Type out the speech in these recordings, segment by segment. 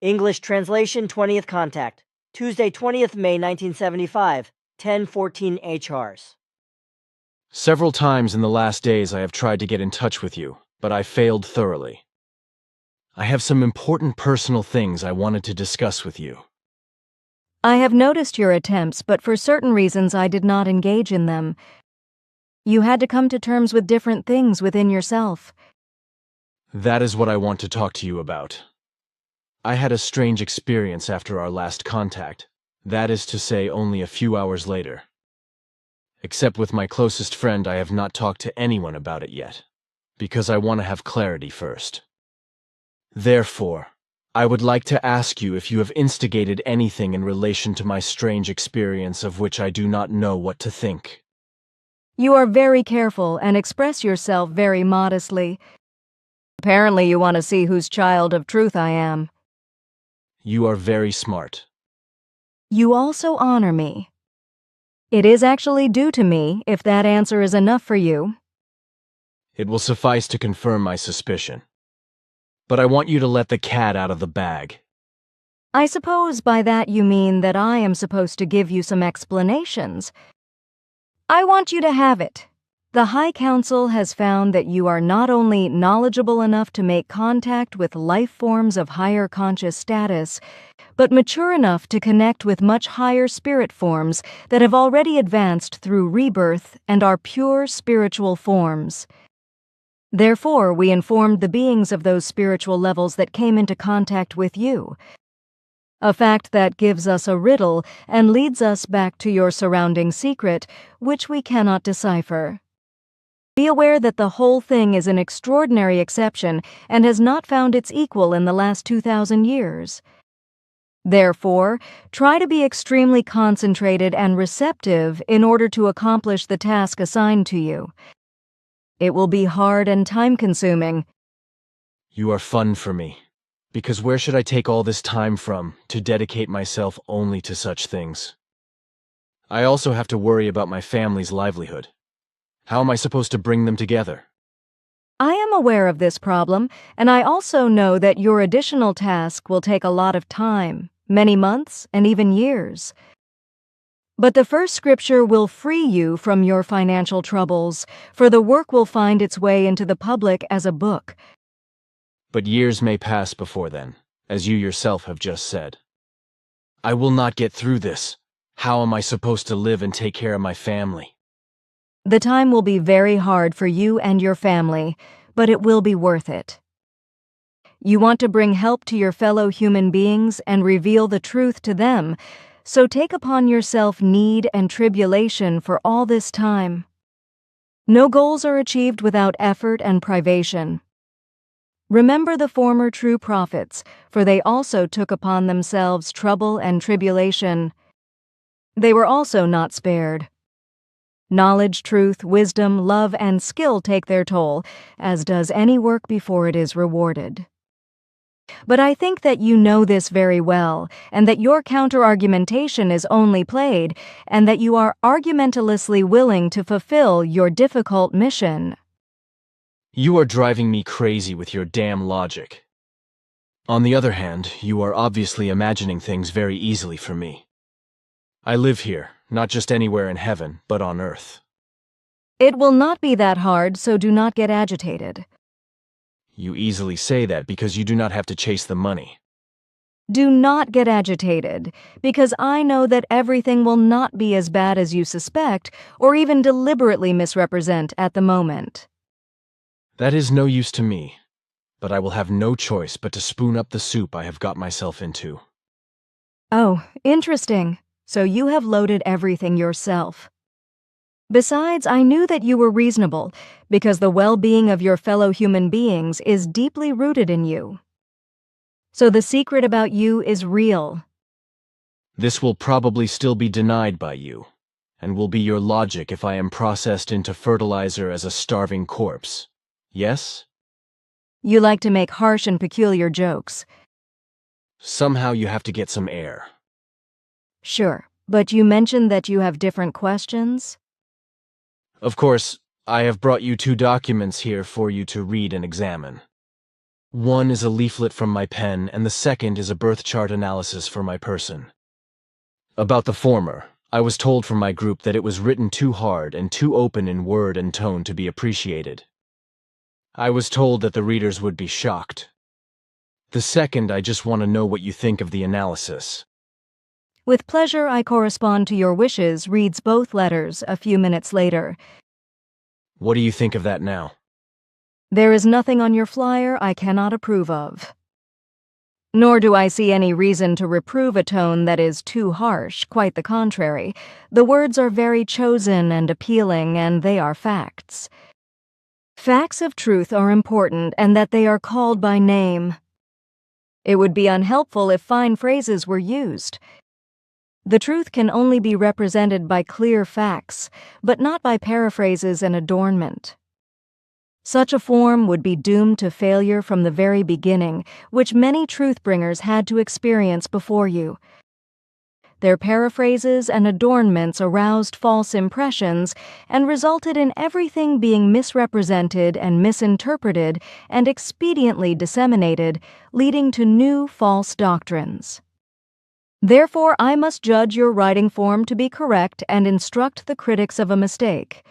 English translation 20th contact. Tuesday 20th May 1975, 10:14 HRs. Several times in the last days I have tried to get in touch with you, but I failed thoroughly. I have some important personal things I wanted to discuss with you. I have noticed your attempts, but for certain reasons I did not engage in them. You had to come to terms with different things within yourself. That is what I want to talk to you about. I had a strange experience after our last contact, that is to say only a few hours later. Except with my closest friend, I have not talked to anyone about it yet, because I want to have clarity first. Therefore, I would like to ask you if you have instigated anything in relation to my strange experience of which I do not know what to think. You are very careful and express yourself very modestly. Apparently you want to see whose child of truth I am. You are very smart. You also honor me. It is actually due to me, if that answer is enough for you. It will suffice to confirm my suspicion. But I want you to let the cat out of the bag. I suppose by that you mean that I am supposed to give you some explanations. I want you to have it. The High Council has found that you are not only knowledgeable enough to make contact with life forms of higher conscious status, but mature enough to connect with much higher spirit forms that have already advanced through rebirth and are pure spiritual forms. Therefore, we informed the beings of those spiritual levels that came into contact with you. A fact that gives us a riddle and leads us back to your surrounding secret, which we cannot decipher. Be aware that the whole thing is an extraordinary exception and has not found its equal in the last 2,000 years. Therefore, try to be extremely concentrated and receptive in order to accomplish the task assigned to you. It will be hard and time-consuming. You are fun for me, because where should I take all this time from to dedicate myself only to such things? I also have to worry about my family's livelihood. How am I supposed to bring them together? I am aware of this problem, and I also know that your additional task will take a lot of time, many months and even years. But the first scripture will free you from your financial troubles, for the work will find its way into the public as a book. But years may pass before then, as you yourself have just said. I will not get through this. How am I supposed to live and take care of my family? The time will be very hard for you and your family, but it will be worth it. You want to bring help to your fellow human beings and reveal the truth to them, so take upon yourself need and tribulation for all this time. No goals are achieved without effort and privation. Remember the former true prophets, for they also took upon themselves trouble and tribulation. They were also not spared. Knowledge, truth, wisdom, love, and skill take their toll, as does any work before it is rewarded. But I think that you know this very well, and that your counter-argumentation is only played, and that you are argumentalessly willing to fulfill your difficult mission. You are driving me crazy with your damn logic. On the other hand, you are obviously imagining things very easily for me. I live here, not just anywhere in heaven, but on earth. It will not be that hard, so do not get agitated. You easily say that because you do not have to chase the money. Do not get agitated, because I know that everything will not be as bad as you suspect or even deliberately misrepresent at the moment. That is no use to me, but I will have no choice but to spoon up the soup I have got myself into. Oh, interesting. So you have loaded everything yourself. Besides, I knew that you were reasonable, because the well-being of your fellow human beings is deeply rooted in you. So the secret about you is real. This will probably still be denied by you, and will be your logic if I am processed into fertilizer as a starving corpse. Yes? You like to make harsh and peculiar jokes. Somehow you have to get some air. Sure, but you mentioned that you have different questions? Of course, I have brought you 2 documents here for you to read and examine. One is a leaflet from my pen, and the second is a birth chart analysis for my person. About the former, I was told from my group that it was written too hard and too open in word and tone to be appreciated. I was told that the readers would be shocked. The second, I just want to know what you think of the analysis. With pleasure, I correspond to your wishes, reads both letters a few minutes later. What do you think of that now? There is nothing on your flyer I cannot approve of. Nor do I see any reason to reprove a tone that is too harsh, quite the contrary. The words are very chosen and appealing, and they are facts. Facts of truth are important, and that they are called by name. It would be unhelpful if fine phrases were used. The truth can only be represented by clear facts, but not by paraphrases and adornment. Such a form would be doomed to failure from the very beginning, which many truth-bringers had to experience before you. Their paraphrases and adornments aroused false impressions and resulted in everything being misrepresented and misinterpreted and expediently disseminated, leading to new false doctrines. Therefore, I must judge your writing form to be correct and instruct the critics of a mistake.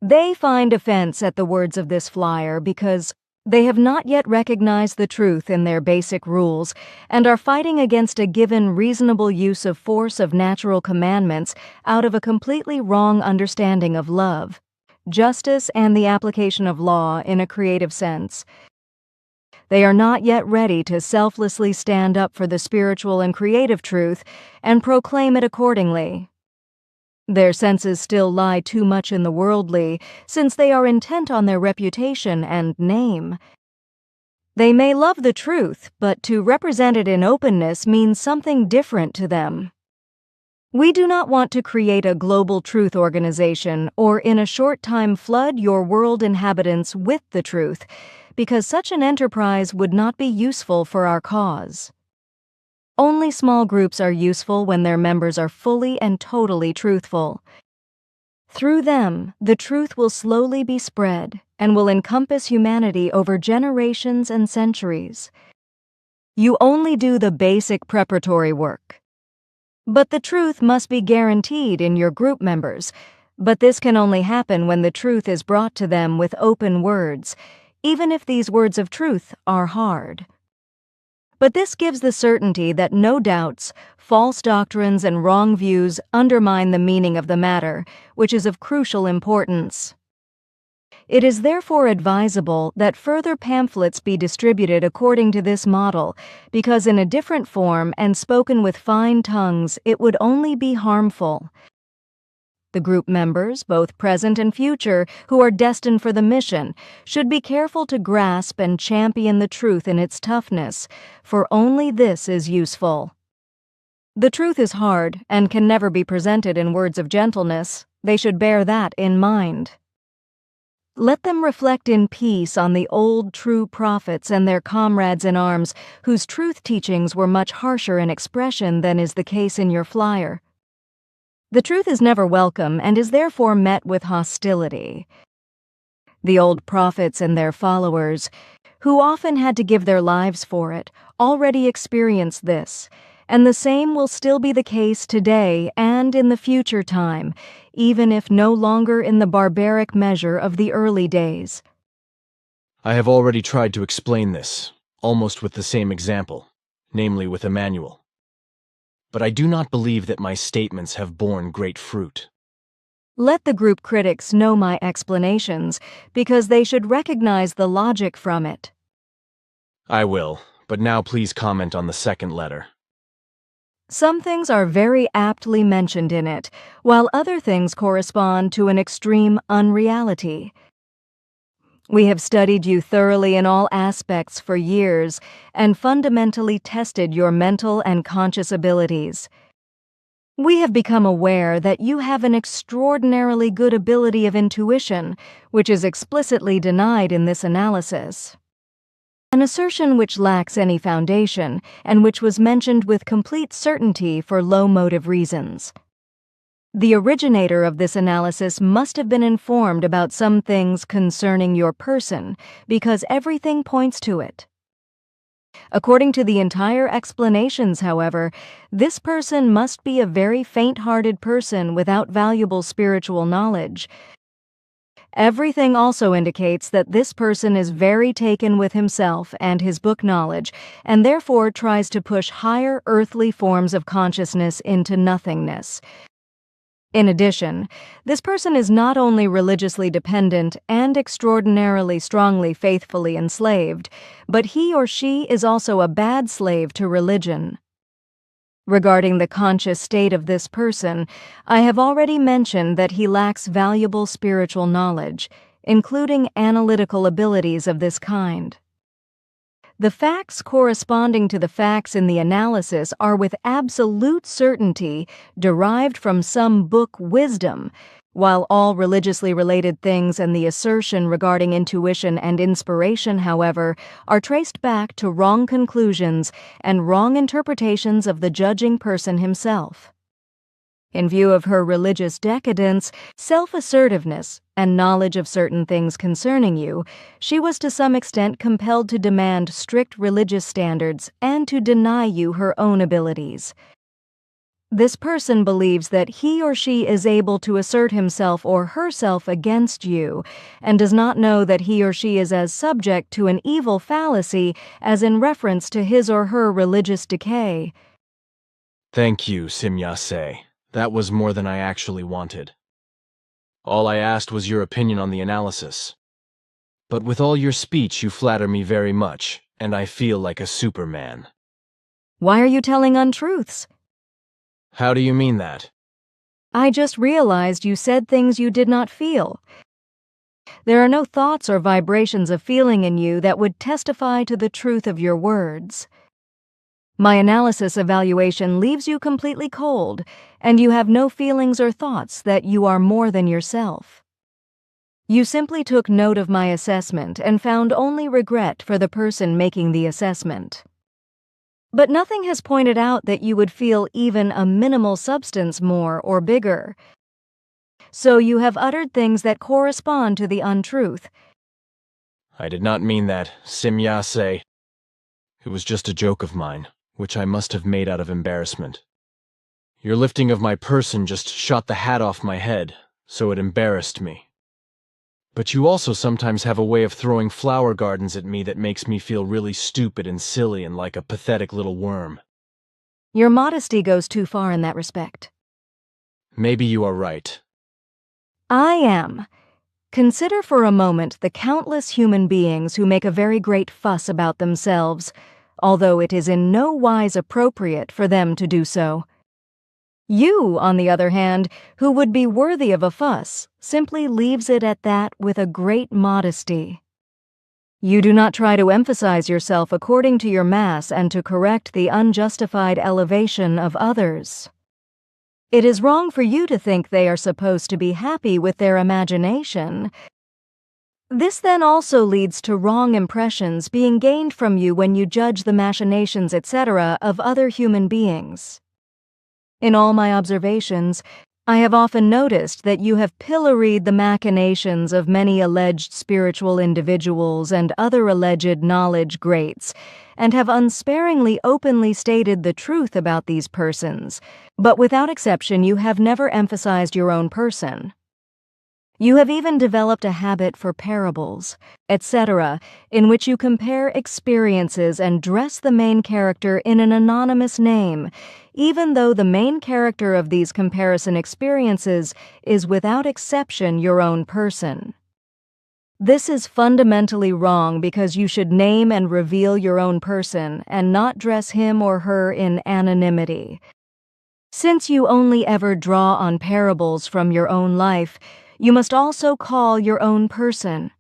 They find offense at the words of this flyer because they have not yet recognized the truth in their basic rules and are fighting against a given reasonable use of force of natural commandments out of a completely wrong understanding of love, justice, and the application of law in a creative sense. They are not yet ready to selflessly stand up for the spiritual and creative truth and proclaim it accordingly. Their senses still lie too much in the worldly, since they are intent on their reputation and name. They may love the truth, but to represent it in openness means something different to them. We do not want to create a global truth organization or in a short time flood your world inhabitants with the truth, because such an enterprise would not be useful for our cause. Only small groups are useful when their members are fully and totally truthful. Through them, the truth will slowly be spread and will encompass humanity over generations and centuries. You only do the basic preparatory work. But the truth must be guaranteed in your group members, but this can only happen when the truth is brought to them with open words, even if these words of truth are hard. But this gives the certainty that no doubts, false doctrines, and wrong views undermine the meaning of the matter, which is of crucial importance. It is therefore advisable that further pamphlets be distributed according to this model, because in a different form and spoken with fine tongues, it would only be harmful. The group members, both present and future, who are destined for the mission, should be careful to grasp and champion the truth in its toughness, for only this is useful. The truth is hard and can never be presented in words of gentleness. They should bear that in mind. Let them reflect in peace on the old true prophets and their comrades in arms, whose truth teachings were much harsher in expression than is the case in your flyer. The truth is never welcome and is therefore met with hostility. The old prophets and their followers, who often had to give their lives for it, already experienced this, and the same will still be the case today and in the future time, even if no longer in the barbaric measure of the early days. I have already tried to explain this, almost with the same example, namely with Emmanuel. But I do not believe that my statements have borne great fruit. Let the group critics know my explanations, because they should recognize the logic from it. I will, but now please comment on the second letter. Some things are very aptly mentioned in it, while other things correspond to an extreme unreality. We have studied you thoroughly in all aspects for years and fundamentally tested your mental and conscious abilities. We have become aware that you have an extraordinarily good ability of intuition, which is explicitly denied in this analysis. An assertion which lacks any foundation and which was mentioned with complete certainty for low motive reasons. The originator of this analysis must have been informed about some things concerning your person, because everything points to it. According to the entire explanations, however, this person must be a very faint-hearted person without valuable spiritual knowledge. Everything also indicates that this person is very taken with himself and his book knowledge, and therefore tries to push higher earthly forms of consciousness into nothingness. In addition, this person is not only religiously dependent and extraordinarily strongly faithfully enslaved, but he or she is also a bad slave to religion. Regarding the conscious state of this person, I have already mentioned that he lacks valuable spiritual knowledge, including analytical abilities of this kind. The facts corresponding to the facts in the analysis are with absolute certainty derived from some book wisdom, while all religiously related things and the assertion regarding intuition and inspiration, however, are traced back to wrong conclusions and wrong interpretations of the judging person himself. In view of her religious decadence, self-assertiveness, and knowledge of certain things concerning you, she was to some extent compelled to demand strict religious standards and to deny you her own abilities. This person believes that he or she is able to assert himself or herself against you, and does not know that he or she is as subject to an evil fallacy as in reference to his or her religious decay. Thank you, Simyase. That was more than I actually wanted. All I asked was your opinion on the analysis. But with all your speech, you flatter me very much, and I feel like a Superman. Why are you telling untruths? How do you mean that? I just realized you said things you did not feel. There are no thoughts or vibrations of feeling in you that would testify to the truth of your words. My analysis evaluation leaves you completely cold, and you have no feelings or thoughts that you are more than yourself. You simply took note of my assessment and found only regret for the person making the assessment. But nothing has pointed out that you would feel even a minimal substance more or bigger. So you have uttered things that correspond to the untruth. I did not mean that, Simyase. It was just a joke of mine, which I must have made out of embarrassment. Your lifting of my person just shot the hat off my head, so it embarrassed me. But you also sometimes have a way of throwing flower gardens at me that makes me feel really stupid and silly and like a pathetic little worm. Your modesty goes too far in that respect. Maybe you are right. I am. Consider for a moment the countless human beings who make a very great fuss about themselves, although it is in no wise appropriate for them to do so. You, on the other hand, who would be worthy of a fuss, simply leaves it at that with a great modesty. You do not try to emphasize yourself according to your mass and to correct the unjustified elevation of others. It is wrong for you to think they are supposed to be happy with their imagination. This then also leads to wrong impressions being gained from you when you judge the machinations, etc., of other human beings. In all my observations, I have often noticed that you have pilloried the machinations of many alleged spiritual individuals and other alleged knowledge greats, and have unsparingly openly stated the truth about these persons, but without exception you have never emphasized your own person. You have even developed a habit for parables, etc., in which you compare experiences and dress the main character in an anonymous name, even though the main character of these comparison experiences is without exception your own person. This is fundamentally wrong because you should name and reveal your own person and not dress him or her in anonymity. Since you only ever draw on parables from your own life, you must also call your own person.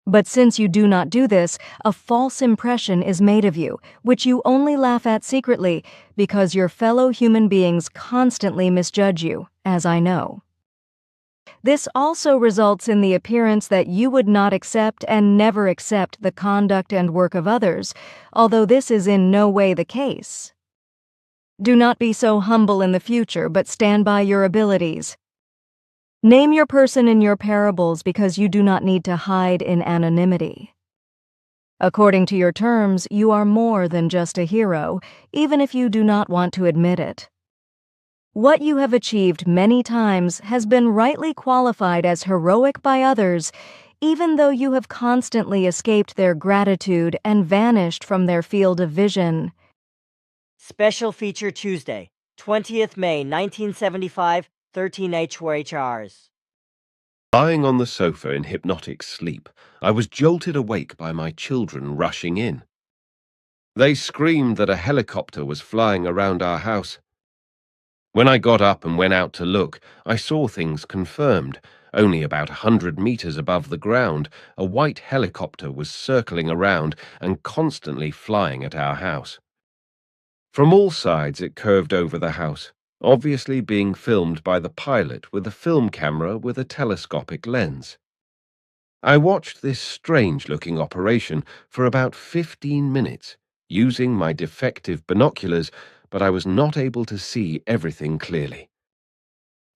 But since you do not do this, a false impression is made of you, which you only laugh at secretly because your fellow human beings constantly misjudge you, as I know. This also results in the appearance that you would not accept and never accept the conduct and work of others, although this is in no way the case. Do not be so humble in the future, but stand by your abilities. Name your person in your parables because you do not need to hide in anonymity. According to your terms, you are more than just a hero, even if you do not want to admit it. What you have achieved many times has been rightly qualified as heroic by others, even though you have constantly escaped their gratitude and vanished from their field of vision. Special Feature Tuesday, 20th May 1975, 13 HRs. Lying on the sofa in hypnotic sleep, I was jolted awake by my children rushing in. They screamed that a helicopter was flying around our house. When I got up and went out to look, I saw things confirmed. Only about 100 meters above the ground, a white helicopter was circling around and constantly flying at our house. From all sides it curved over the house, obviously being filmed by the pilot with a film camera with a telescopic lens. I watched this strange-looking operation for about 15 minutes, using my defective binoculars, but I was not able to see everything clearly.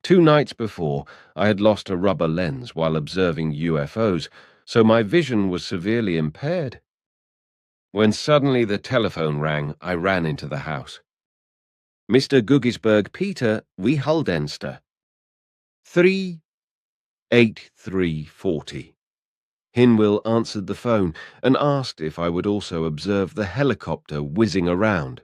2 nights before, I had lost a rubber lens while observing UFOs, so my vision was severely impaired. When suddenly the telephone rang, I ran into the house. Mr. Guggisberg Peter, wie Huldenster. 38340. Hinwil answered the phone and asked if I would also observe the helicopter whizzing around.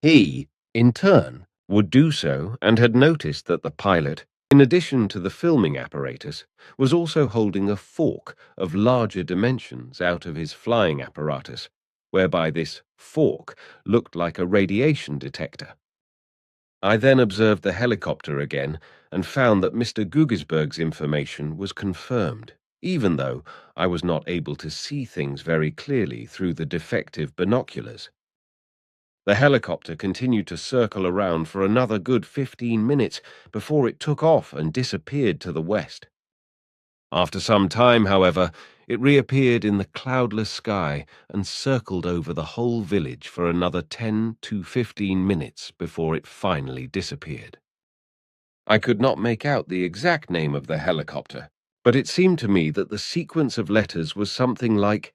He, in turn, would do so and had noticed that the pilot, in addition to the filming apparatus, was also holding a fork of larger dimensions out of his flying apparatus, whereby this fork looked like a radiation detector. I then observed the helicopter again and found that Mr. Guggisberg's information was confirmed, even though I was not able to see things very clearly through the defective binoculars. The helicopter continued to circle around for another good 15 minutes before it took off and disappeared to the west. After some time, however, it reappeared in the cloudless sky and circled over the whole village for another 10 to 15 minutes before it finally disappeared. I could not make out the exact name of the helicopter, but it seemed to me that the sequence of letters was something like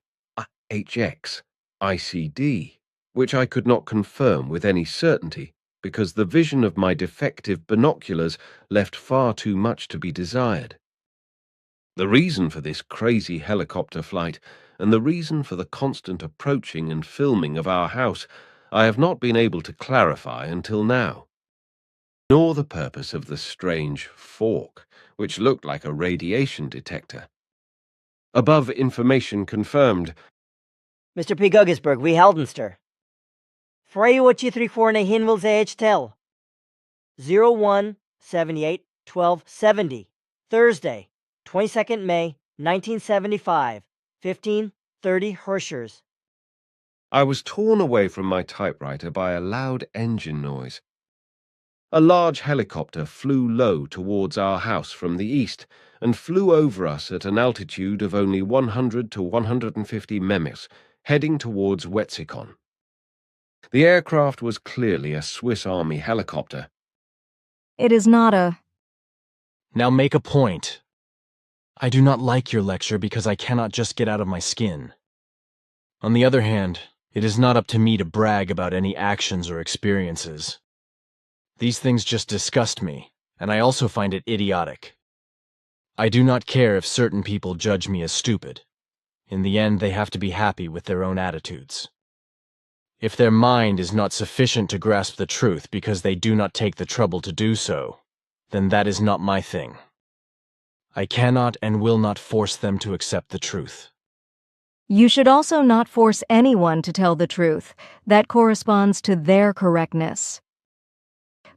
HX, ICD, which I could not confirm with any certainty because the vision of my defective binoculars left far too much to be desired. The reason for this crazy helicopter flight and the reason for the constant approaching and filming of our house I have not been able to clarify until now, nor the purpose of the strange fork, which looked like a radiation detector. Above information confirmed. Mr. P. Guggisberg, wie Heldenster. Frey what you 34 Hinwil's age tell. 01/78/12/70. Thursday, 22nd May 1975, 15:30 Herschers. I was torn away from my typewriter by a loud engine noise. A large helicopter flew low towards our house from the east and flew over us at an altitude of only 100 to 150 memes, heading towards Wetzikon. The aircraft was clearly a Swiss Army helicopter. It is not a... Now make a point. I do not like your lecture because I cannot just get out of my skin. On the other hand, it is not up to me to brag about any actions or experiences. These things just disgust me, and I also find it idiotic. I do not care if certain people judge me as stupid. In the end, they have to be happy with their own attitudes. If their mind is not sufficient to grasp the truth because they do not take the trouble to do so, then that is not my thing. I cannot and will not force them to accept the truth. You should also not force anyone to tell the truth. That corresponds to their correctness.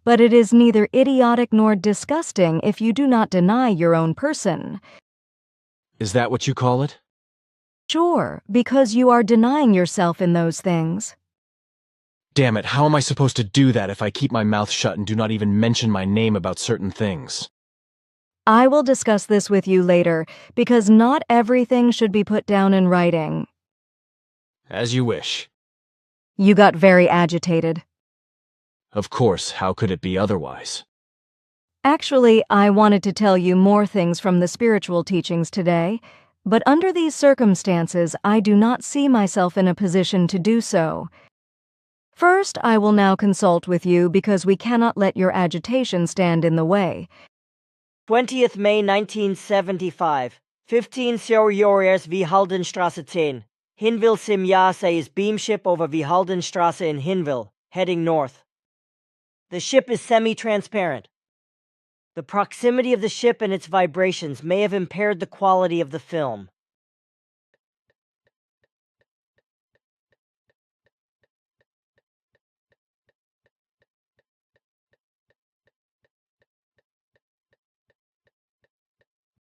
But it is neither idiotic nor disgusting if you do not deny your own person. Is that what you call it? Sure, because you are denying yourself in those things. Damn it, how am I supposed to do that if I keep my mouth shut and do not even mention my name about certain things? I will discuss this with you later, because not everything should be put down in writing. As you wish. You got very agitated. Of course, how could it be otherwise? Actually, I wanted to tell you more things from the spiritual teachings today, but under these circumstances, I do not see myself in a position to do so. First, I will now consult with you because we cannot let your agitation stand in the way. 20th May 1975, 15 Soriores Vihaldenstrasse 10. Hinwil Sim Yase is beamship over Vihaldenstrasse in Hinwil, heading north. The ship is semi-transparent. The proximity of the ship and its vibrations may have impaired the quality of the film.